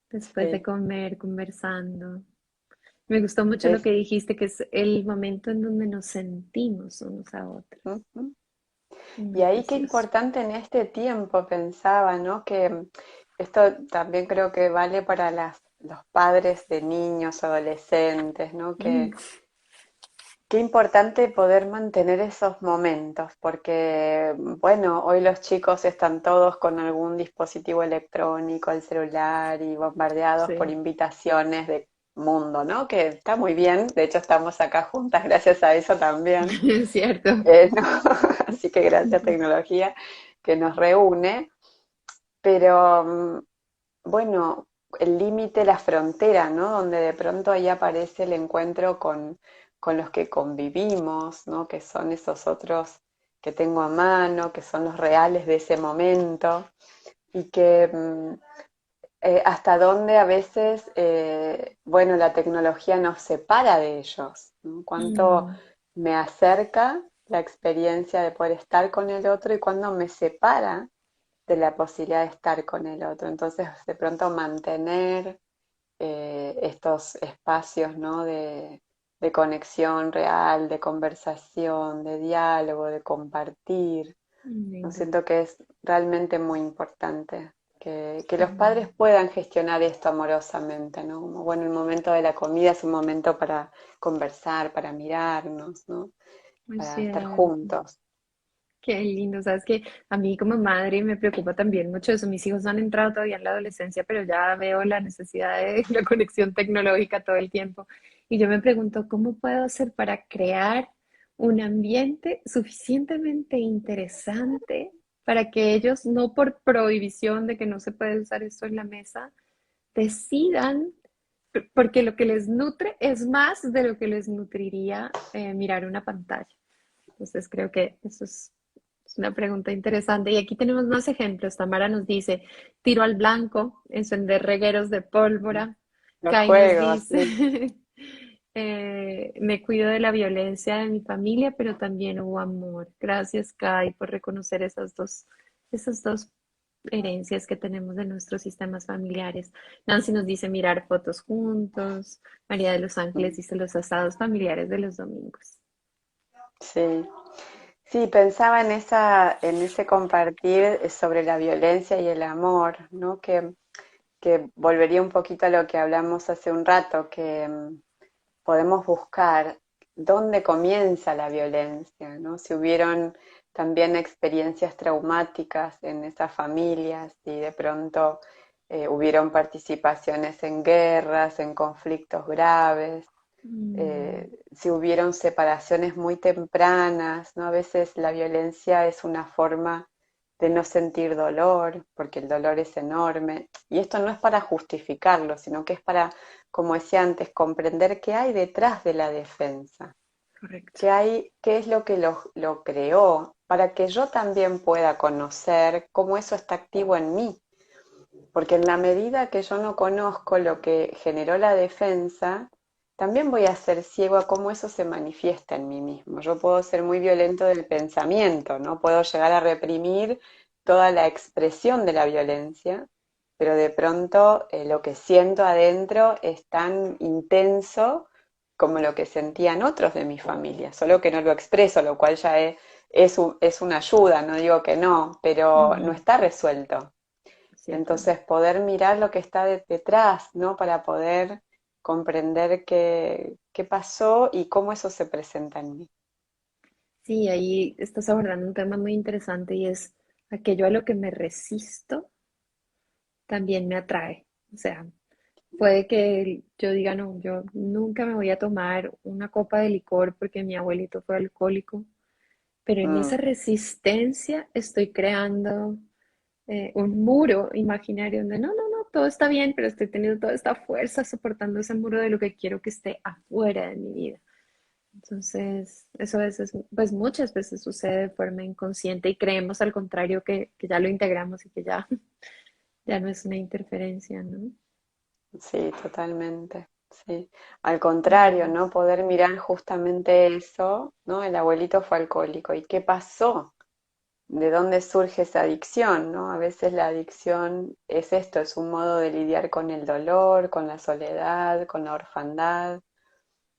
A: después de
B: sí,
A: comer, conversando. Me gustó mucho lo
B: es,
A: que dijiste, que es el momento en donde nos sentimos unos a otros.
B: ujú. Y
A: Muy
B: ahí qué
A: precioso.
B: importante en este tiempo pensaba, ¿no? Que esto también creo que vale para los padres de niños, adolescentes, ¿no?
A: Mm,
B: Que qué importante poder mantener esos momentos, porque, bueno, hoy los chicos están todos con algún dispositivo electrónico, el celular, y bombardeados por
A: sí,
B: invitaciones de mundo, ¿no? Que está muy bien, de hecho estamos acá juntas gracias a eso también.
A: es cierto.
B: ¿No? Así que gracias tecnología que nos reúne, pero bueno, el límite, la frontera, ¿no? Donde de pronto ahí aparece el encuentro con los que convivimos, ¿no? Que son esos otros que tengo a mano, que son los reales de ese momento y que hasta dónde a veces, bueno, la tecnología nos separa de ellos, ¿no? Cuánto
A: Mm,
B: me acerca la experiencia de poder estar con el otro y cuando me separa de la posibilidad de estar con el otro. Entonces, de pronto mantener estos espacios, ¿no? De conexión real, de conversación, de diálogo, de compartir. ¿No?
A: lindo.
B: Siento que es realmente muy importante que los padres
A: Mm,
B: puedan gestionar esto amorosamente, ¿no? Como, bueno, el momento de la comida es un momento para conversar, para mirarnos, ¿no?
A: es
B: Para estar
A: cierto.
B: juntos.
A: Qué lindo, sabes que a mí como madre me preocupa también mucho eso. Mis hijos no han entrado todavía en la adolescencia, pero ya veo la necesidad de la conexión tecnológica todo el tiempo. Y yo me pregunto, ¿cómo puedo hacer para crear un ambiente suficientemente interesante para que ellos, no por prohibición de que no se puede usar esto en la mesa, decidan, porque lo que les nutre es más de lo que les nutriría mirar una pantalla? Entonces creo que eso es una pregunta interesante. Y aquí tenemos más ejemplos. Tamara nos dice, tiro al blanco, encender regueros de pólvora.
B: Los
A: Kai nos
B: juegos,
A: dice,
B: sí.
A: me cuido de la violencia de mi familia, pero también hubo amor. Gracias, Kai, por reconocer esas dos herencias que tenemos de nuestros sistemas familiares. Nancy nos dice mirar fotos juntos. María de los Ángeles
B: Mm,
A: dice los asados familiares de los domingos.
B: sí. Sí, pensaba en en ese compartir sobre la violencia y el amor, ¿no? Que volvería un poquito a lo que hablamos hace un rato, que podemos buscar dónde comienza la violencia, ¿no? Si hubieron también experiencias traumáticas en esas familias y de pronto hubieron participaciones en guerras, en conflictos graves,
A: Mm,
B: si hubieron separaciones muy tempranas, ¿no? A veces la violencia es una forma de no sentir dolor, porque el dolor es enorme. Y esto no es para justificarlo, sino que es para, como decía antes, comprender qué hay detrás de la defensa,
A: correcto.
B: qué hay, qué es lo que lo creó, para que yo también pueda conocer cómo eso está activo en mí. Porque en la medida que yo no conozco lo que generó la defensa, también voy a ser ciego a cómo eso se manifiesta en mí mismo. Yo puedo ser muy violento del pensamiento, ¿no? Puedo llegar a reprimir toda la expresión de la violencia, pero de pronto lo que siento adentro es tan intenso como lo que sentían otros de mi familia, solo que no lo expreso, lo cual ya es una ayuda, no digo que no, pero no
A: Ujú,
B: está resuelto. Entonces,
A: ciertamente.
B: poder mirar lo que está detrás, ¿no? Para poder comprender qué pasó y cómo eso se presenta en mí.
A: Sí, ahí estás abordando un tema muy interesante y es aquello a lo que me resisto también me atrae. O sea, puede que yo diga, no, yo nunca me voy a tomar una copa de licor porque mi abuelito fue alcohólico, pero en esa
B: Mm,
A: resistencia estoy creando un muro imaginario donde no, todo está bien, pero estoy teniendo toda esta fuerza soportando ese muro de lo que quiero que esté afuera de mi vida. Entonces, eso a veces, pues muchas veces sucede de forma inconsciente y creemos al contrario que ya lo integramos y que ya, ya no es una interferencia, ¿no?
B: sí, totalmente. Sí. Al contrario,
A: Mm,
B: ¿no? Poder mirar justamente eso, ¿no? El abuelito fue alcohólico. ¿Y qué pasó? ¿De dónde surge esa adicción, ¿no? A veces la adicción es esto, es un modo de lidiar con el dolor, con la soledad, con la orfandad.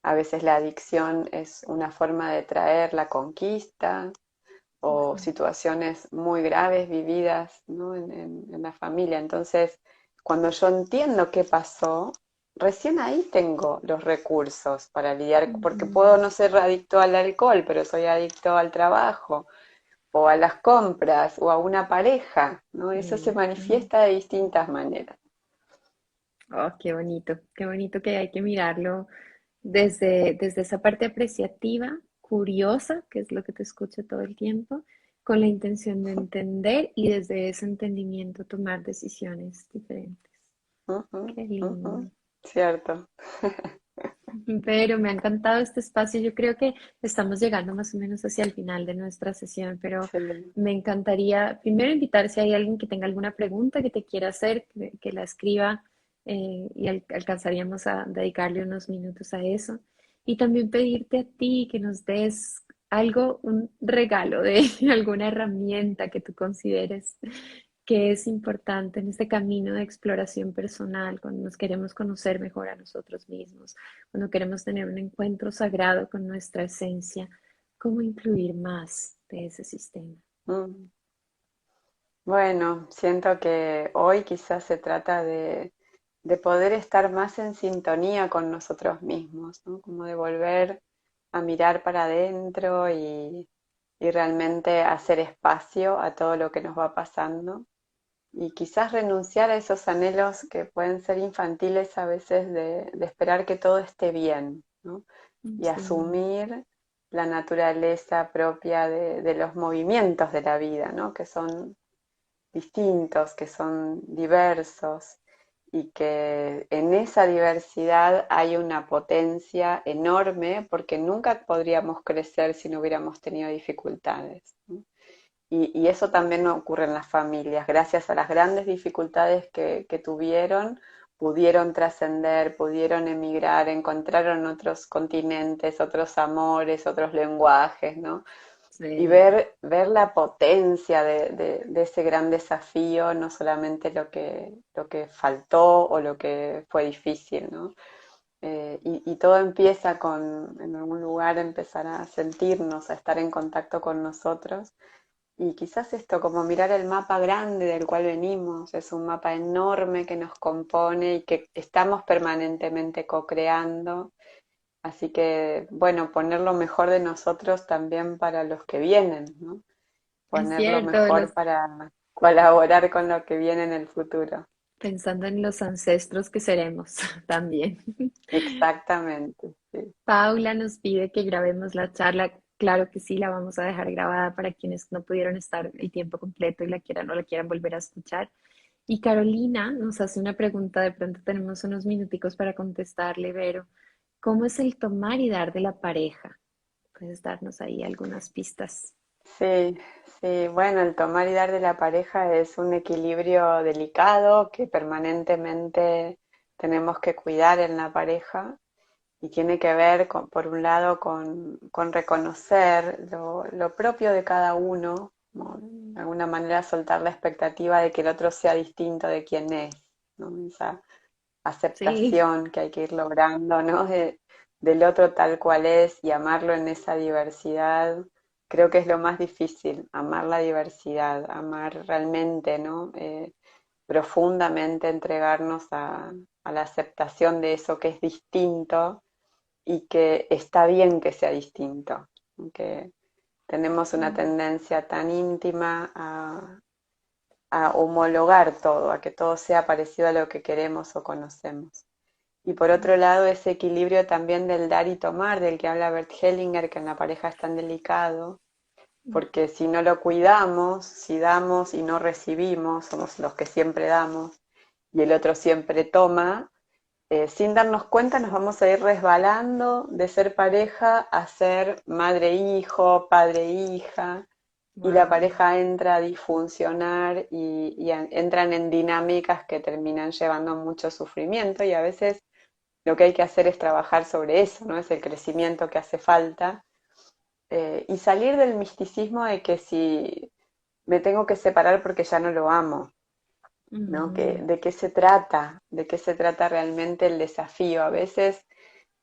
B: A veces la adicción es una forma de traer la conquista o
A: ujú.
B: situaciones muy graves vividas, ¿no? En la familia. Entonces, cuando yo entiendo qué pasó, recién ahí tengo los recursos para lidiar, porque puedo
A: Ujú,
B: no ser adicto al alcohol, pero soy adicto al trabajo o a las compras o a una pareja, ¿no? Eso se
A: ujú.
B: manifiesta de distintas maneras.
A: Oh, qué bonito que hay que mirarlo desde esa parte apreciativa, curiosa, que es lo que te escucho todo el tiempo, con la intención de entender y desde ese entendimiento tomar decisiones diferentes.
B: Ujú,
A: Qué
B: ujú.
A: lindo.
B: Cierto.
A: Pero me ha encantado este espacio. Yo creo que estamos llegando más o menos hacia el final de nuestra sesión, pero
B: Sí.
A: me encantaría primero invitar si hay alguien que tenga alguna pregunta que te quiera hacer, que la escriba y alcanzaríamos a dedicarle unos minutos a eso. Y también pedirte a ti que nos des algo, un regalo de alguna herramienta que tú consideres que es importante en este camino de exploración personal, cuando nos queremos conocer mejor a nosotros mismos, cuando queremos tener un encuentro sagrado con nuestra esencia, cómo incluir más de ese sistema.
B: Mm. Bueno, siento que hoy quizás se trata de poder estar más en sintonía con nosotros mismos, ¿no? Como de volver a mirar para adentro y realmente hacer espacio a todo lo que nos va pasando y quizás renunciar a esos anhelos que pueden ser infantiles a veces de esperar que todo esté bien, ¿no? Y
A: Sí,
B: asumir la naturaleza propia de los movimientos de la vida, ¿no? Que son distintos, que son diversos y que en esa diversidad hay una potencia enorme porque nunca podríamos crecer si no hubiéramos tenido dificultades, ¿no? Y eso también ocurre en las familias. Gracias a las grandes dificultades que tuvieron, pudieron trascender, pudieron emigrar, encontraron otros continentes, otros amores, otros lenguajes, ¿no? Y
A: Sí.
B: ver la potencia de ese gran desafío, no solamente lo que faltó o lo que fue difícil, ¿no? Y todo empieza con, en algún lugar, empezar a sentirnos, a estar en contacto con nosotros. Y quizás esto, como mirar el mapa grande del cual venimos, es un mapa enorme que nos compone y que estamos permanentemente co-creando. Así que, bueno, poner lo mejor de nosotros también para los que vienen, ¿no?
A: Es
B: Poner lo
A: cierto,
B: mejor para colaborar con lo que viene en el futuro.
A: pensando en los ancestros que seremos también.
B: Exactamente, sí.
A: Paula nos pide que grabemos la charla. Claro que sí, la vamos a dejar grabada para quienes no pudieron estar el tiempo completo y la quieran o la quieran volver a escuchar. Y Carolina nos hace una pregunta, de pronto tenemos unos minuticos para contestarle, Vero. ¿Cómo es el tomar y dar de la pareja? Puedes darnos ahí algunas pistas.
B: Sí, sí, bueno, el tomar y dar de la pareja es un equilibrio delicado que permanentemente tenemos que cuidar en la pareja y tiene que ver, por un lado, con reconocer lo propio de cada uno, ¿no? De alguna manera soltar la expectativa de que el otro sea distinto de quien es, ¿no? Esa
A: Sí.
B: aceptación que hay que ir logrando, ¿no? Del otro tal cual es y amarlo en esa diversidad, creo que es lo más difícil, amar la diversidad, amar realmente, ¿no? Profundamente entregarnos a la aceptación de eso que es distinto y que está bien que sea distinto, que tenemos una tendencia tan íntima a homologar todo, a que todo sea parecido a lo que queremos o conocemos. Y por otro lado, ese equilibrio también del dar y tomar, del que habla Bert Hellinger, que en la pareja es tan delicado, porque si no lo cuidamos, si damos y no recibimos, somos los que siempre damos, y el otro siempre toma, sin darnos cuenta nos vamos a ir resbalando de ser pareja a ser madre-hijo, padre-hija, y la
A: Wow.
B: pareja entra a disfuncionar y entran en dinámicas que terminan llevando mucho sufrimiento y a veces lo que hay que hacer es trabajar sobre eso, ¿no? Es el crecimiento que hace falta y salir del misticismo de que si me tengo que separar porque ya no lo amo, ¿no?
A: Ujú.
B: De qué se trata realmente el desafío. A veces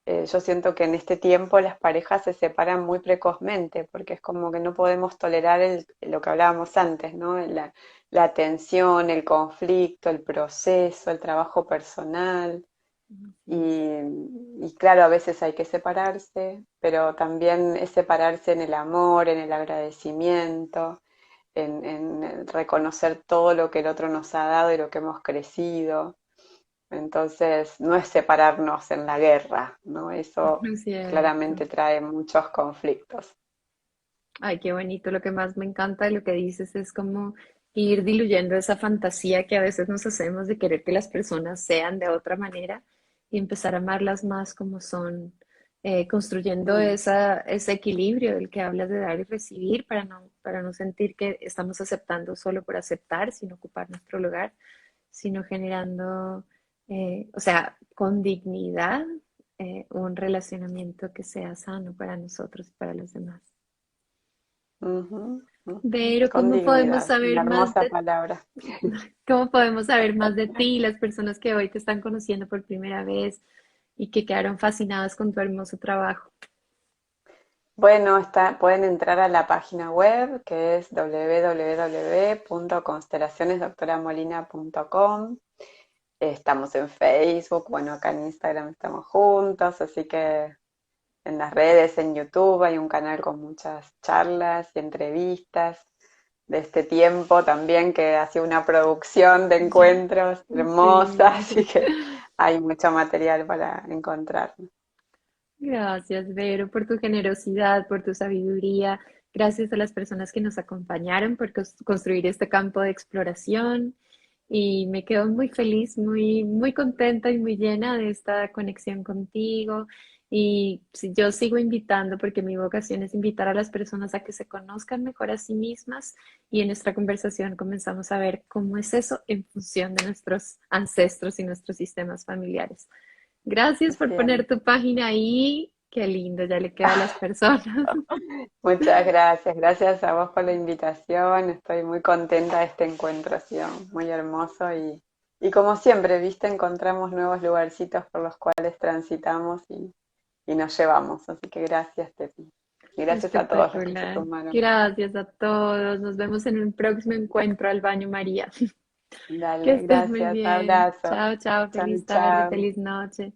B: yo siento que en este tiempo las parejas se separan muy precozmente, porque es como que no podemos tolerar lo que hablábamos antes, ¿no? La tensión, el conflicto, el proceso, el trabajo personal.
A: Así es.
B: Y claro, a veces hay que separarse, pero también es separarse en el amor, en el agradecimiento, en reconocer todo lo que el otro nos ha dado y lo que hemos crecido. Entonces, no es separarnos en la guerra, ¿no? Eso
A: Es cierto.
B: claramente trae muchos conflictos.
A: Ay, qué bonito. Lo que más me encanta de lo que dices es como ir diluyendo esa fantasía que a veces nos hacemos de querer que las personas sean de otra manera y empezar a amarlas más como son, construyendo
B: Mm,
A: ese equilibrio del que hablas de dar y recibir para no sentir que estamos aceptando solo por aceptar, sin ocupar nuestro lugar, sino generando, o sea, con dignidad, un relacionamiento que sea sano para nosotros y para los demás.
B: ujú, ujú.
A: Pero,
B: Con dignidad, una hermosa palabra.
A: ¿cómo podemos saber más de ti, las personas que hoy te están conociendo por primera vez y que quedaron fascinadas con tu hermoso trabajo?
B: Bueno, pueden entrar a la página web que es www.constelacionesdoctoramolina.com. Estamos en Facebook, bueno, acá en Instagram estamos juntos, así que en las redes, en YouTube hay un canal con muchas charlas y entrevistas de este tiempo también que ha sido una producción de encuentros hermosa,
A: Sí.
B: así que hay mucho material para encontrar.
A: Gracias, Vero, por tu generosidad, por tu sabiduría. Gracias a las personas que nos acompañaron por construir este campo de exploración. Y me quedo muy feliz, muy, muy contenta y muy llena de esta conexión contigo. Y si yo sigo invitando, porque mi vocación es invitar a las personas a que se conozcan mejor a sí mismas y en nuestra conversación comenzamos a ver cómo es eso en función de nuestros ancestros y nuestros sistemas familiares. Gracias por
B: Bien.
A: poner tu página ahí. Qué lindo, ya le queda a las personas.
B: Muchas gracias, gracias a vos por la invitación. Estoy muy contenta de este encuentro, ha sido muy hermoso y como siempre, viste, encontramos nuevos lugarcitos por los cuales transitamos y nos llevamos. Así que gracias, Tepi. Y gracias a todos los que se
A: Espectacular.
B: sumaron.
A: Gracias a todos. Nos vemos en un próximo encuentro al baño María. Que
B: Dale,
A: estés muy
B: gracias,
A: bien.
B: abrazo.
A: Chao, chao.
B: Chao,
A: Feliz tarde,
B: chao.
A: feliz noche.